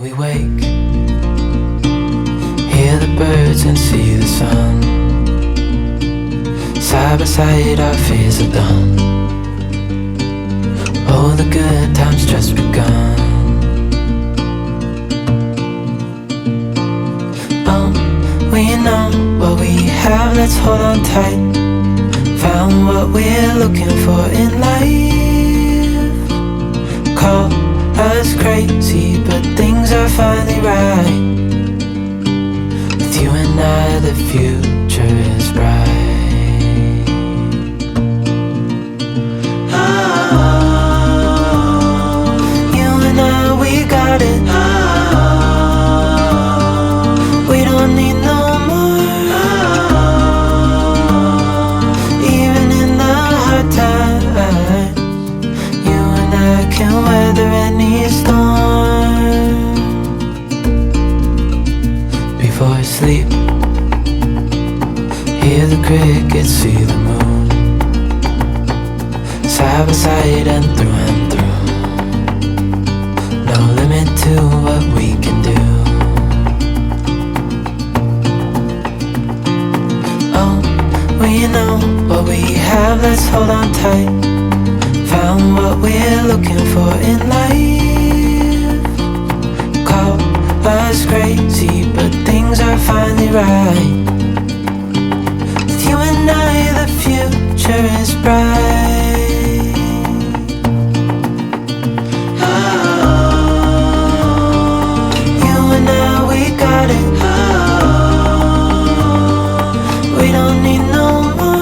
we wake, hear the birds and see the sun. Side by side our fears are done. Oh, the good times just begun. We know what we have, let's hold on tight. Found what we're looking for in life. Call us crazy, but things are finally right. With you and I, the future is bright. Oh, you and I, we got it. Oh, we don't need no can weather any storm. Before I sleep, hear the crickets, see the moon. Side by side and through. No limit to what we can do. Oh, we know what we have, let's hold on tight. Found what we're looking for in life. Call us crazy, but things are finally right. With you and I, the future is bright. Oh, you and I, we got it. Oh, we don't need no more.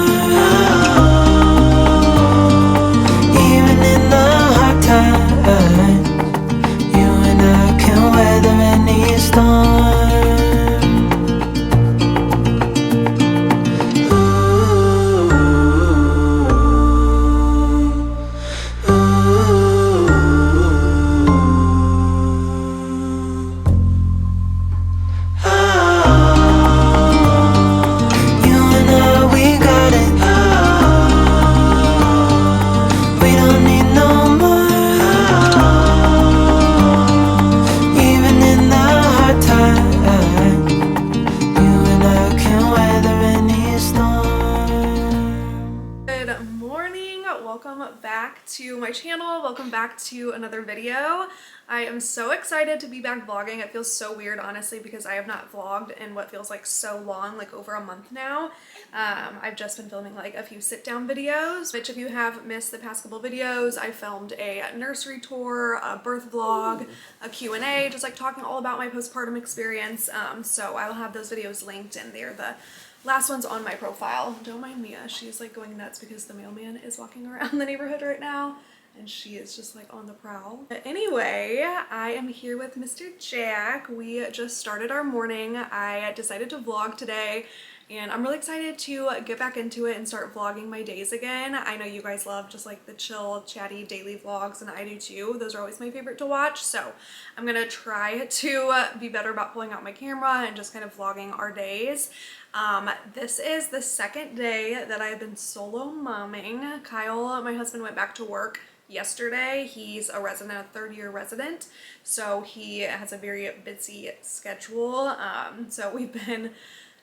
You and I can weather any storm. Ooh, ooh. Oh, you and I, we got it. Oh, we don't need no more. Welcome back to my channel. Welcome back to another video. I am so excited to be back vlogging. It feels so weird, honestly, because I have not vlogged in what feels like so long, like over a month now. I've just been filming like a few sit-down videos, which if you have missed the past couple videos, I filmed a nursery tour, a birth vlog, a Q&A, just like talking all about my postpartum experience. So I will have those videos linked, and they're the last one's on my profile. Don't mind Mia. She's like going nuts because the mailman is walking around the neighborhood right now and she is just like on the prowl. But anyway, I am here with Mr. Jack. We just started our morning. I decided to vlog today and I'm really excited to get back into it and start vlogging my days again. I know you guys love just like the chill, chatty daily vlogs, and I do too. Those are always my favorite to watch. So I'm gonna try to be better about pulling out my camera and just kind of vlogging our days. This is the second day that I've been solo momming. Kyle, my husband, went back to work yesterday. He's a resident, a third-year resident, so he has a very busy schedule. So we've been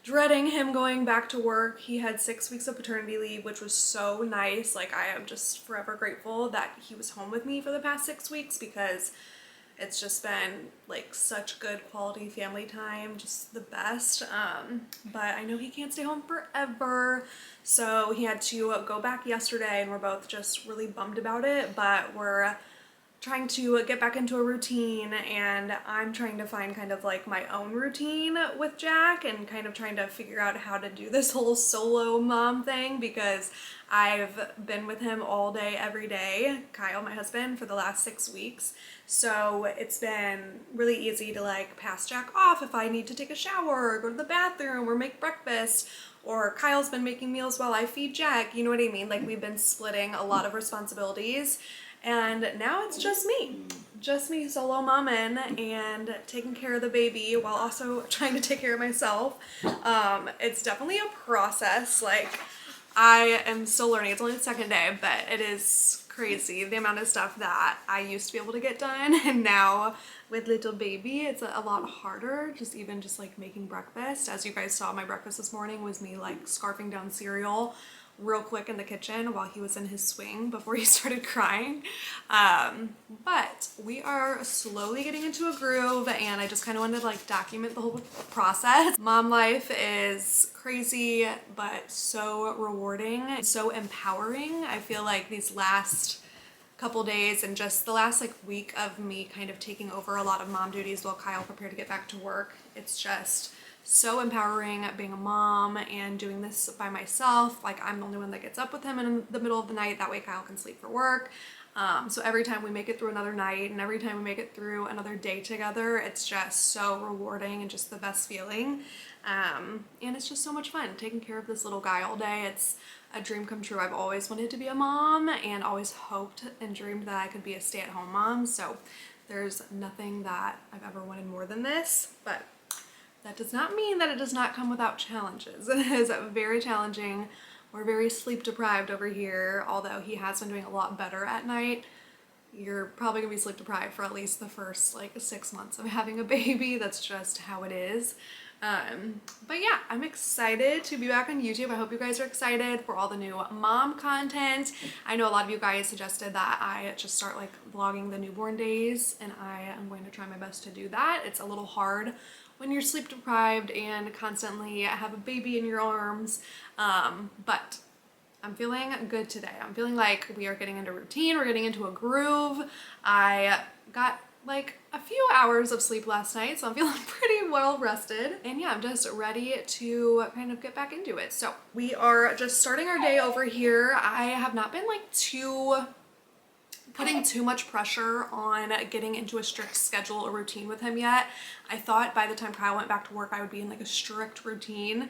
dreading him going back to work. He had 6 weeks of paternity leave, which was so nice. Like, I am just forever grateful that he was home with me for the past 6 weeks because it's just been like such good quality family time, just the best. But I know he can't stay home forever, so he had to go back yesterday and we're both just really bummed about it, but we're trying to get back into a routine, and I'm trying to find kind of like my own routine with Jack and kind of trying to figure out how to do this whole solo mom thing because I've been with him all day, every day, Kyle, my husband, for the last 6 weeks. So it's been really easy to like pass Jack off if I need to take a shower or go to the bathroom or make breakfast, or Kyle's been making meals while I feed Jack, you know what I mean? Like, we've been splitting a lot of responsibilities. And now it's just me solo momming and taking care of the baby while also trying to take care of myself. It's definitely a process. Like, I am still learning. It's only the second day, but it is crazy the amount of stuff that I used to be able to get done and now with little baby, it's a lot harder, just even just like making breakfast. As you guys saw, my breakfast this morning was me like scarfing down cereal real quick in the kitchen while he was in his swing before he started crying. But we are slowly getting into a groove, and I just kind of wanted to like document the whole process. Mom life is crazy, but so rewarding, so empowering. I feel like these last couple days and just the last like week of me kind of taking over a lot of mom duties while Kyle prepared to get back to work, it's just so empowering being a mom and doing this by myself. Like, I'm the only one that gets up with him in the middle of the night, that way Kyle can sleep for work. So every time we make it through another night and every time we make it through another day together, it's just so rewarding and just the best feeling. And it's just so much fun taking care of this little guy all day. It's a dream come true. I've always wanted to be a mom and always hoped and dreamed that I could be a stay-at-home mom. So there's nothing that I've ever wanted more than this, but that does not mean that it does not come without challenges. It is very challenging. We're very sleep deprived over here, although he has been doing a lot better at night. You're probably gonna be sleep deprived for at least the first like 6 months of having a baby. That's just how it is. But yeah, I'm excited to be back on YouTube. I hope you guys are excited for all the new mom content. I know a lot of you guys suggested that I just start like vlogging the newborn days, and I am going to try my best to do that. It's a little hard when you're sleep deprived and constantly have a baby in your arms, but I'm feeling good today. I'm feeling like we are getting into routine, we're getting into a groove. I got like a few hours of sleep last night, so I'm feeling pretty well rested. And yeah, I'm just ready to kind of get back into it. So we are just starting our day over here. I have not been like putting too much pressure on getting into a strict schedule or routine with him yet. I thought by the time Kyle went back to work, I would be in like a strict routine,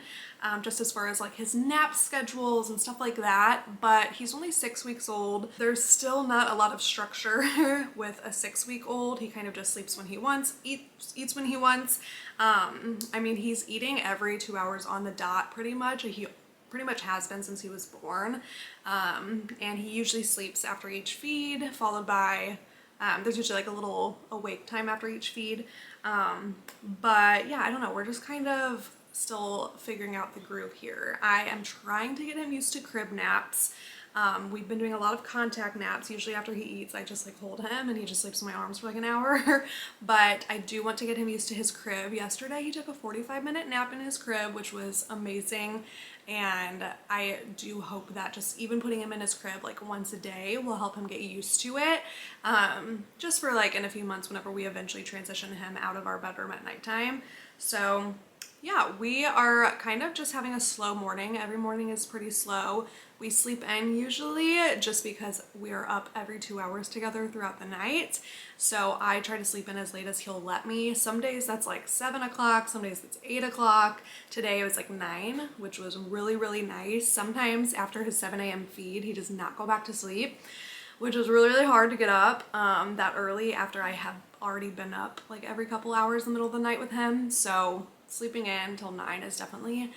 just as far as like his nap schedules and stuff like that. But he's only 6 weeks old. There's still not a lot of structure with a 6-week-old. He kind of just sleeps when he wants, eats when he wants. I mean, he's eating every 2 hours on the dot pretty much. He pretty much has been since he was born, and he usually sleeps after each feed, followed by there's usually like a little awake time after each feed, but yeah, I don't know, we're just kind of still figuring out the groove here. I am trying to get him used to crib naps. We've been doing a lot of contact naps. Usually after he eats, I just like hold him and he just sleeps in my arms for like an hour. But I do want to get him used to his crib. Yesterday he took a 45-minute nap in his crib, which was amazing. And I do hope that just even putting him in his crib like once a day will help him get used to it. Just for like in a few months whenever we eventually transition him out of our bedroom at nighttime. So yeah, we are kind of just having a slow morning. Every morning is pretty slow. We sleep in usually just because we are up every 2 hours together throughout the night. So I try to sleep in as late as he'll let me. Some days that's like 7 o'clock, some days it's 8 o'clock. Today it was like 9, which was really, really nice. Sometimes after his 7 a.m. feed, he does not go back to sleep, which was really, really hard to get up that early after I have already been up like every couple hours in the middle of the night with him. So sleeping in till 9 is definitely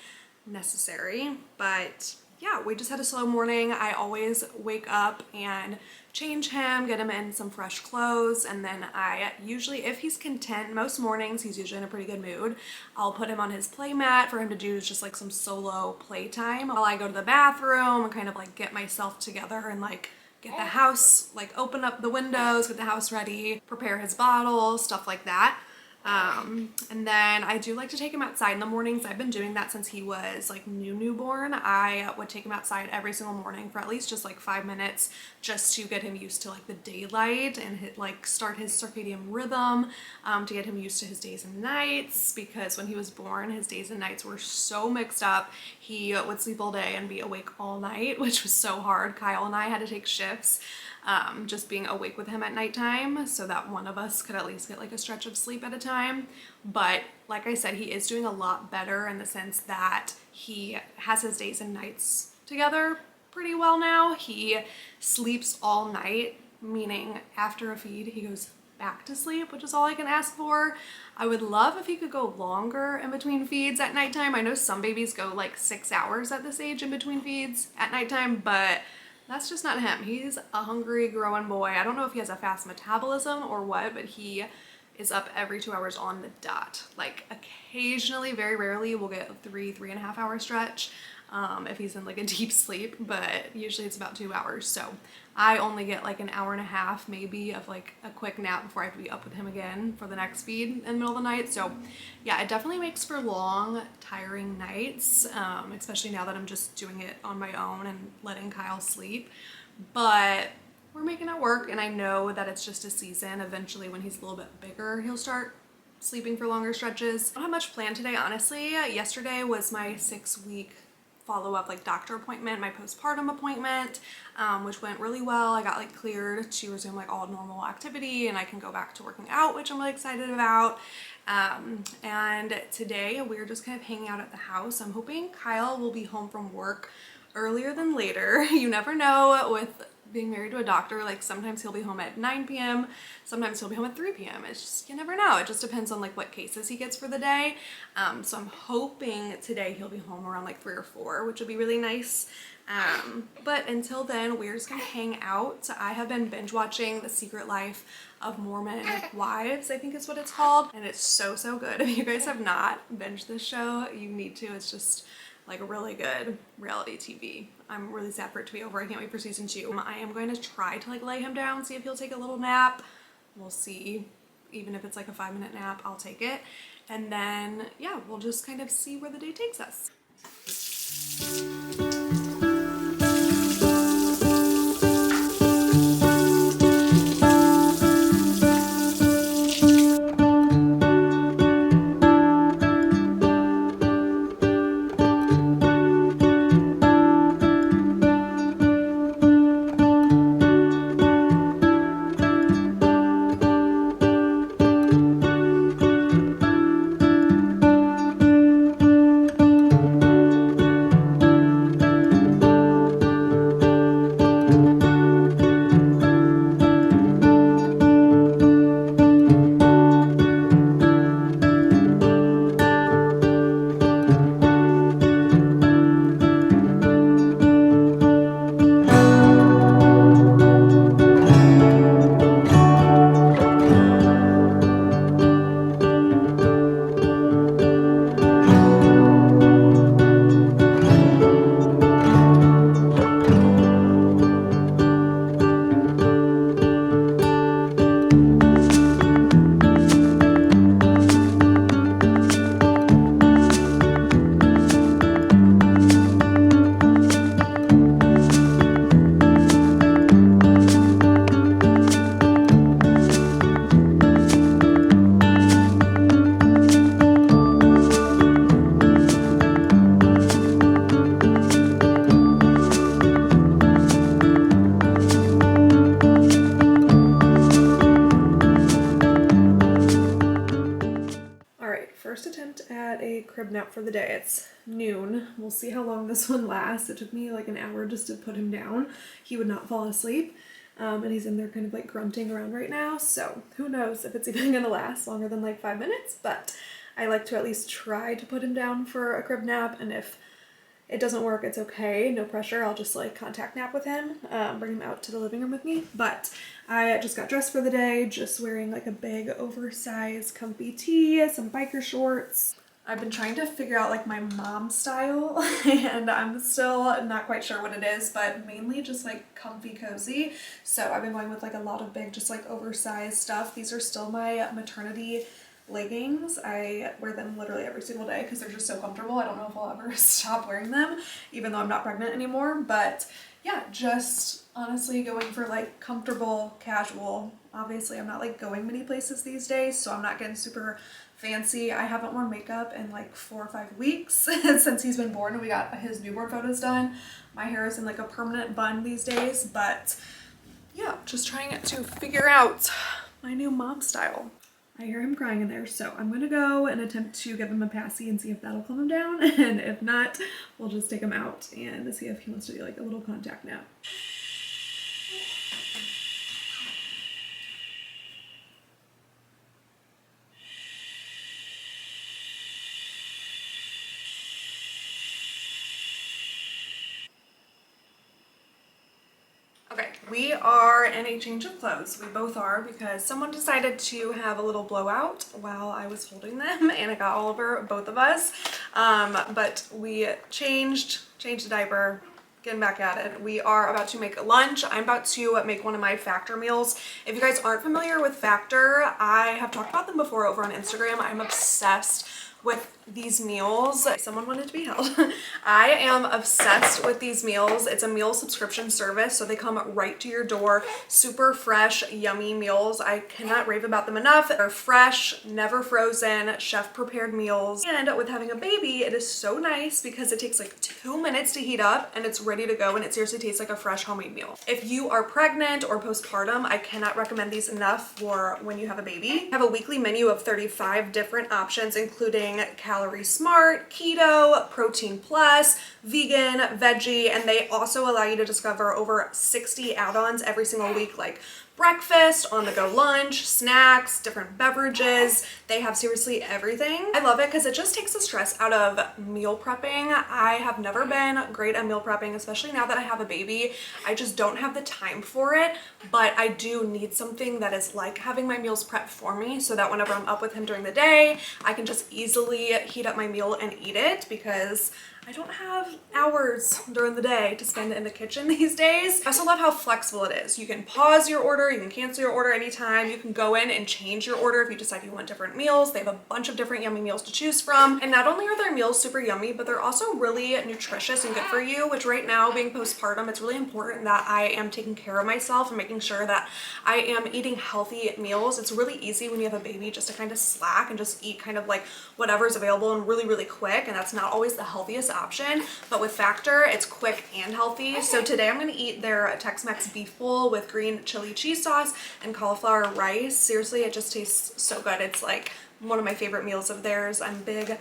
necessary. But yeah, we just had a slow morning. I always wake up and change him, get him in some fresh clothes, and then I usually, if he's content, most mornings he's usually in a pretty good mood, I'll put him on his play mat for him to do just like some solo playtime while I go to the bathroom and kind of like get myself together and like get the house, like open up the windows, get the house ready, prepare his bottle, stuff like that. And then I do like to take him outside in the mornings. I've been doing that since he was like newborn. I would take him outside every single morning for at least just like 5 minutes just to get him used to like the daylight and like start his circadian rhythm, to get him used to his days and nights, because when he was born, his days and nights were so mixed up. He would sleep all day and be awake all night, which was so hard. Kyle and I had to take shifts, just being awake with him at nighttime so that one of us could at least get like a stretch of sleep at a time. But like I said, he is doing a lot better in the sense that he has his days and nights together pretty well now. He sleeps all night, meaning after a feed he goes back to sleep, which is all I can ask for. I would love if he could go longer in between feeds at nighttime. I know some babies go like 6 hours at this age in between feeds at nighttime, but that's just not him. He's a hungry growing boy. I don't know if he has a fast metabolism or what, but he is up every 2 hours on the dot. Like occasionally, very rarely, we'll get a 3.5 hour stretch if he's in like a deep sleep, but usually it's about 2 hours. So I only get like an hour and a half maybe of like a quick nap before I have to be up with him again for the next feed in the middle of the night. So yeah, it definitely makes for long, tiring nights, especially now that I'm just doing it on my own and letting Kyle sleep. But we're making it work, and I know that it's just a season. Eventually when he's a little bit bigger, he'll start sleeping for longer stretches. I don't have much planned today, honestly. Yesterday was my 6-week follow-up like doctor appointment, my postpartum appointment, which went really well. I got like cleared to resume like all normal activity, and I can go back to working out, which I'm really excited about. And today we're just kind of hanging out at the house. I'm hoping Kyle will be home from work earlier than later. You never know with being married to a doctor. Like sometimes he'll be home at 9 p.m. Sometimes he'll be home at 3 p.m. It's just, you never know. It just depends on like what cases he gets for the day. So I'm hoping today he'll be home around like 3 or 4, which would be really nice. But until then, we're just gonna hang out. I have been binge watching The Secret Life of Mormon Wives, I think is what it's called. And it's so, so good. If you guys have not binged this show, you need to. It's just like a really good reality TV. I'm really sad for it to be over. I can't wait for season 2. I am going to try to like lay him down, see if he'll take a little nap. We'll see. Even if it's like a 5-minute nap, I'll take it. And then yeah, we'll just kind of see where the day takes us. First attempt at a crib nap for the day. It's noon. We'll see how long this one lasts. It took me like an hour just to put him down. He would not fall asleep. And he's in there kind of like grunting around right now. So who knows if it's even gonna last longer than like 5 minutes, but I like to at least try to put him down for a crib nap. And if it doesn't work, it's okay. No pressure. I'll just like contact nap with him, bring him out to the living room with me. But I just got dressed for the day, just wearing like a big oversized comfy tee, some biker shorts. I've been trying to figure out like my mom style and I'm still not quite sure what it is, but mainly just like comfy cozy. So I've been going with like a lot of big, just like oversized stuff. These are still my maternity leggings. I wear them literally every single day because they're just so comfortable. I don't know if I'll ever stop wearing them, even though I'm not pregnant anymore. But yeah, just honestly going for like comfortable, casual. Obviously, I'm not like going many places these days, so I'm not getting super fancy. I haven't worn makeup in like 4 or 5 weeks since he's been born and we got his newborn photos done. My hair is in like a permanent bun these days, but yeah, just trying to figure out my new mom style. I hear him crying in there, so I'm gonna go and attempt to give him a passy and see if that'll calm him down, and if not, we'll just take him out and see if he wants to do like a little contact nap. we are in a change of clothes. We both are because someone decided to have a little blowout while I was holding them and it got all over both of us. But we changed the diaper, getting back at it. We are about to make lunch. I'm about to make one of my Factor meals. If you guys aren't familiar with Factor, I have talked about them before over on Instagram. I'm obsessed with these meals. Someone wanted to be held. I am obsessed with these meals. It's a meal subscription service, so they come right to your door. Super fresh, yummy meals. I cannot rave about them enough. They're fresh, never frozen, chef prepared meals. And with having a baby, it is so nice because it takes like 2 minutes to heat up and it's ready to go, and it seriously tastes like a fresh homemade meal. If you are pregnant or postpartum, I cannot recommend these enough for when you have a baby. I have a weekly menu of 35 different options, including Calorie Smart, Keto, Protein Plus, Vegan, Veggie, and they also allow you to discover over 60 add-ons every single week, like breakfast, on-the-go lunch, snacks, different beverages. They have seriously everything. I love it because it just takes the stress out of meal prepping. I have never been great at meal prepping, especially now that I have a baby. I just don't have the time for it, but I do need something that is like having my meals prepped for me so that whenever I'm up with him during the day, I can just easily heat up my meal and eat it because I don't have hours during the day to spend in the kitchen these days. I also love how flexible it is. You can pause your order, you can cancel your order anytime, you can go in and change your order if you decide you want different meals. They have a bunch of different yummy meals to choose from. And not only are their meals super yummy, but they're also really nutritious and good for you, which right now, being postpartum, it's really important that I am taking care of myself and making sure that I am eating healthy meals. It's really easy when you have a baby just to kind of slack and just eat kind of like whatever's available and really, really quick. And that's not always the healthiest option, but with Factor, it's quick and healthy. So today I'm going to eat their Tex-Mex beef bowl with green chili cheese sauce and cauliflower rice. Seriously, it just tastes so good. It's like one of my favorite meals of theirs. I'm big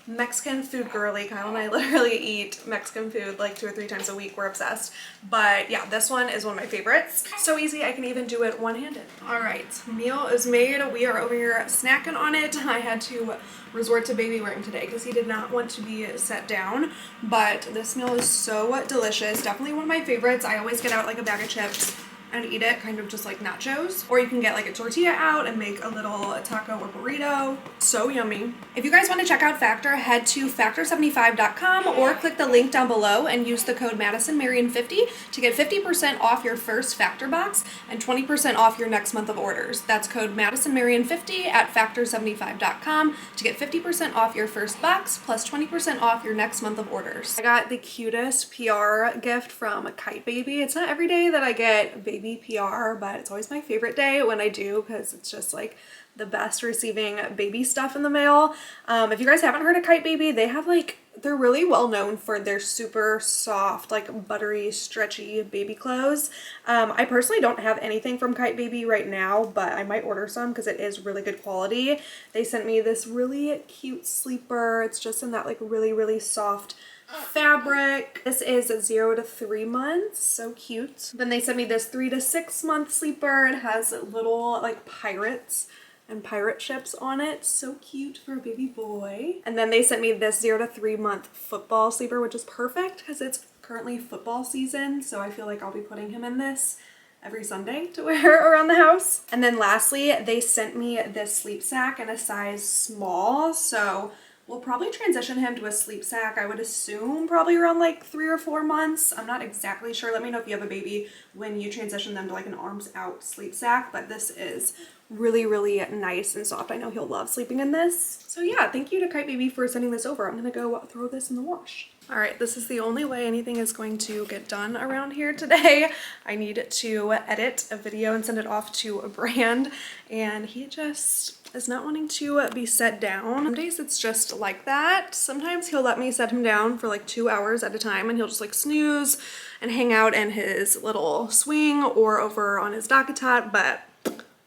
Mexican food girly. Kyle and I literally eat Mexican food like 2 or 3 times a week. We're obsessed. But yeah, this one is one of my favorites. So easy, I can even do it one-handed. All right, meal is made. We are over here snacking on it. I had to resort to baby wearing today because he did not want to be set down. But this meal is so delicious. Definitely one of my favorites. I always get out like a bag of chips and eat it kind of just like nachos, or you can get like a tortilla out and make a little taco or burrito. So yummy. If you guys want to check out Factor, head to factor75.com or click the link down below and use the code MadisonMarion50 to get 50% off your first Factor box and 20% off your next month of orders. That's code MadisonMarion50 at factor75.com to get 50% off your first box plus 20% off your next month of orders. I got the cutest PR gift from Kite Baby. It's not every day that I get baby PR, but it's always my favorite day when I do because it's just like the best receiving baby stuff in the mail. If you guys haven't heard of Kite Baby, they have like, they're really well known for their super soft, like buttery, stretchy baby clothes. I personally don't have anything from Kite Baby right now, but I might order some because it is really good quality. They sent me this really cute sleeper. It's just in that like really, really soft fabric. This is 0 to 3 months. So cute. Then they sent me this 3 to 6 month sleeper. It has little like pirates and pirate ships on it. So cute for a baby boy. And then they sent me this 0 to 3 month football sleeper, which is perfect because it's currently football season. So I feel like I'll be putting him in this every Sunday to wear around the house. And then lastly, they sent me this sleep sack in a size small. So we'll probably transition him to a sleep sack, I would assume probably around like 3 or 4 months. I'm not exactly sure. Let me know if you have a baby when you transition them to like an arms out sleep sack, but this is really, really nice and soft. I know he'll love sleeping in this. So yeah, thank you to Kite Baby for sending this over. I'm gonna go throw this in the wash. All right, this is the only way anything is going to get done around here today. I need to edit a video and send it off to a brand, and he just is not wanting to be set down. Some days it's just like that. Sometimes he'll let me set him down for like 2 hours at a time and he'll just like snooze and hang out in his little swing or over on his DockATot, but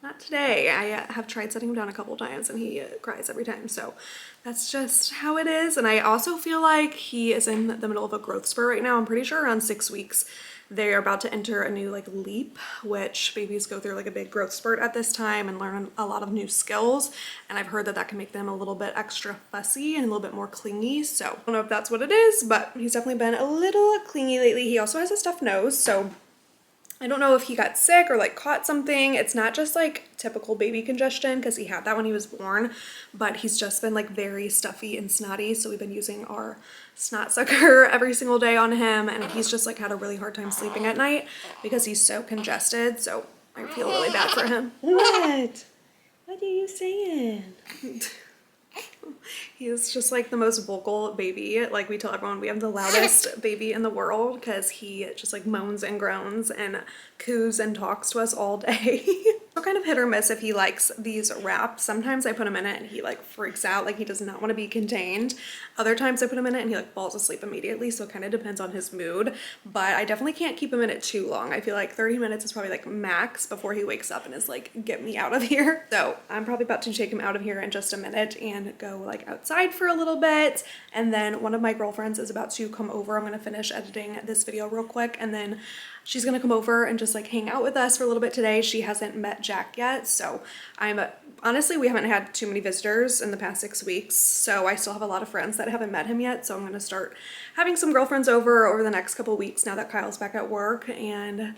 not today. I have tried setting him down a couple times and he cries every time. So that's just how it is. And I also feel like he is in the middle of a growth spurt right now. I'm pretty sure around 6 weeks. They're about to enter a new like leap, which babies go through like a big growth spurt at this time and learn a lot of new skills. And I've heard that that can make them a little bit extra fussy and a little bit more clingy. So I don't know if that's what it is, but he's definitely been a little clingy lately. He also has a stuffed nose, so I don't know if he got sick or like caught something. It's not just like typical baby congestion because he had that when he was born, but he's just been like very stuffy and snotty. So we've been using our snot sucker every single day on him, and he's just like had a really hard time sleeping at night because he's so congested. So I feel really bad for him. What? What are you saying? He's just like the most vocal baby. Like we tell everyone we have the loudest baby in the world because he just like moans and groans and coos and talks to us all day. So kind of hit or miss if he likes these wraps. Sometimes I put him in it and he like freaks out, like he does not want to be contained. Other times I put him in it and he like falls asleep immediately, so it kind of depends on his mood. But I definitely can't keep him in it too long. I feel like 30 minutes is probably like max before he wakes up and is like, get me out of here. So I'm probably about to take him out of here in just a minute and go like outside for a little bit. And then one of my girlfriends is about to come over. I'm gonna finish editing this video real quick, and then she's gonna come over and just like hang out with us for a little bit today. She hasn't met Jack yet, so honestly, we haven't had too many visitors in the past 6 weeks, so I still have a lot of friends that haven't met him yet. So I'm gonna start having some girlfriends over the next couple weeks now that Kyle's back at work, and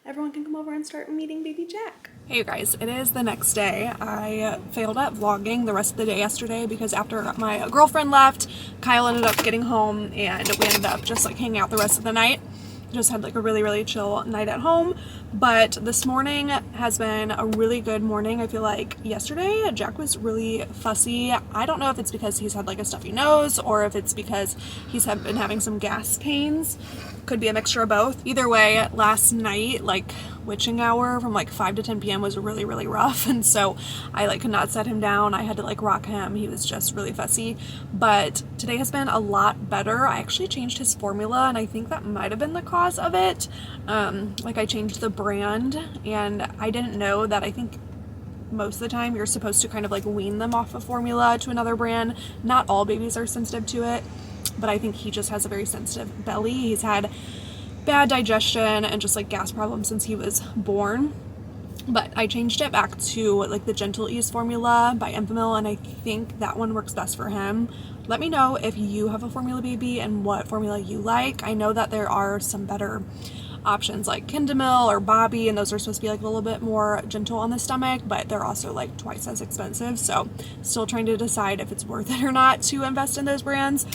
everyone can come over and start meeting baby Jack. Hey you guys, it is the next day. I failed at vlogging the rest of the day yesterday because after my girlfriend left, Kyle ended up getting home and we ended up just like hanging out the rest of the night. Just had like a really chill night at home. But this morning has been a really good morning. I feel like yesterday Jack was really fussy. I don't know if it's because he's had like a stuffy nose or if it's because he's been having some gas pains. Could be a mixture of both. Either way, last night, like witching hour from like 5 to 10 p.m. was really rough, and so I like could not set him down. I had to like rock him. He was just really fussy. But today has been a lot better. I actually changed his formula, and I think that might have been the cause of it. Like I changed the brand, and I didn't know that. I think most of the time you're supposed to kind of like wean them off of formula to another brand. Not all babies are sensitive to it, but I think he just has a very sensitive belly. He's had bad digestion and just like gas problems since he was born. But I changed it back to like the Gentle Ease formula by Enfamil, and I think that one works best for him. Let me know if you have a formula baby and what formula you like. I know that there are some better options like Kindamil or Bobby, and those are supposed to be like a little bit more gentle on the stomach, but they're also like twice as expensive. So still trying to decide if it's worth it or not to invest in those brands.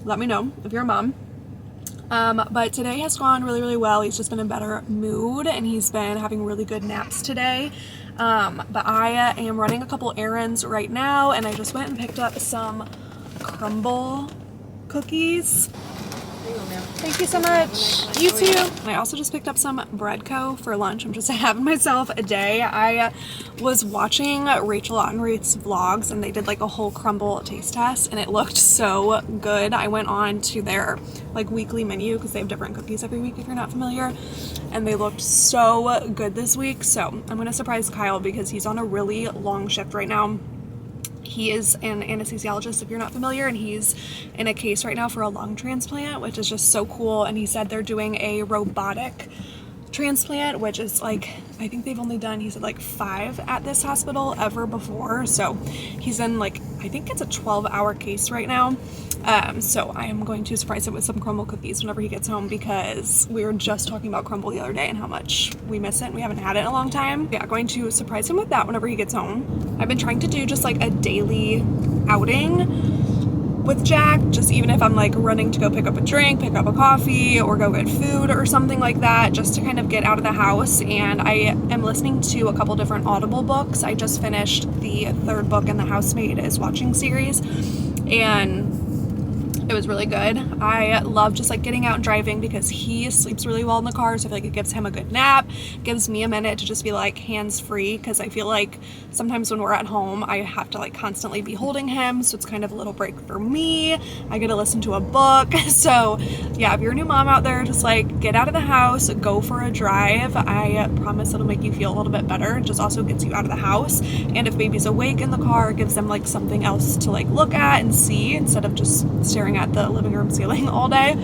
Let me know if you're a mom. But today has gone really well. He's just been in a better mood and he's been having really good naps today. But I am running a couple errands right now, and I just went and picked up some crumble cookies. Thank you so much. You too. And I also just picked up some Breadco for lunch. I'm just having myself a day. I was watching Rachel Ottenreith's vlogs, and they did like a whole crumble taste test, and it looked so good. I went on to their like weekly menu because they have different cookies every week if you're not familiar, and they looked so good this week. So I'm gonna surprise Kyle because he's on a really long shift right now. He is an anesthesiologist, if you're not familiar, and he's in a case right now for a lung transplant, which is just so cool. And he said they're doing a robotic transplant, which is like, I think they've only done, he said like 5 at this hospital ever before. So he's in like, I think it's a 12-hour case right now. So I am going to surprise him with some crumble cookies whenever he gets home, because we were just talking about crumble the other day and how much we miss it and we haven't had it in a long time. Yeah, going to surprise him with that whenever he gets home. I've been trying to do just like a daily outing with Jack, just even if I'm like running to go pick up a drink, pick up a coffee, or go get food or something like that, just to kind of get out of the house. And I am listening to a couple different Audible books. I just finished the 3rd book in the Housemaid is Watching series, and it was really good. I love just like getting out and driving because he sleeps really well in the car, so I feel like it gives him a good nap, gives me a minute to just be like hands-free, because I feel like sometimes when we're at home I have to like constantly be holding him, so it's kind of a little break for me. I get to listen to a book. So yeah, if you're a new mom out there, just like get out of the house, go for a drive. I promise it'll make you feel a little bit better. It just also gets you out of the house, and if baby's awake in the car, it gives them like something else to like look at and see instead of just staring at the living room ceiling all day.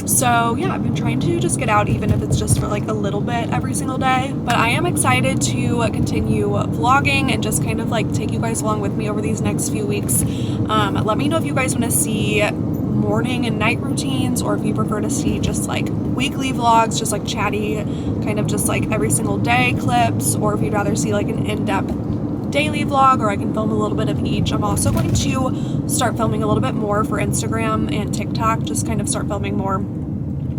So yeah, I've been trying to just get out, even if it's just for like a little bit every single day. But I am excited to continue vlogging and just kind of like take you guys along with me over these next few weeks. Let me know if you guys want to see more morning and night routines, or if you prefer to see just like weekly vlogs, just like chatty, kind of just like every single day clips, or if you'd rather see like an in-depth daily vlog, or I can film a little bit of each. I'm also going to start filming a little bit more for Instagram and TikTok, just kind of start filming more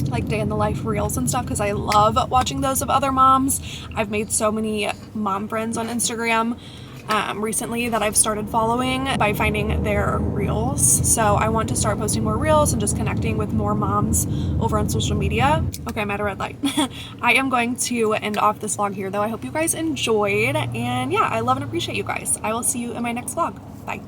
like day in the life reels and stuff, because I love watching those of other moms. I've made so many mom friends on Instagram recently that I've started following by finding their reels. So I want to start posting more reels and just connecting with more moms over on social media. Okay, I'm at a red light. I am going to end off this vlog here though. I hope you guys enjoyed, and yeah, I love and appreciate you guys. I will see you in my next vlog. Bye.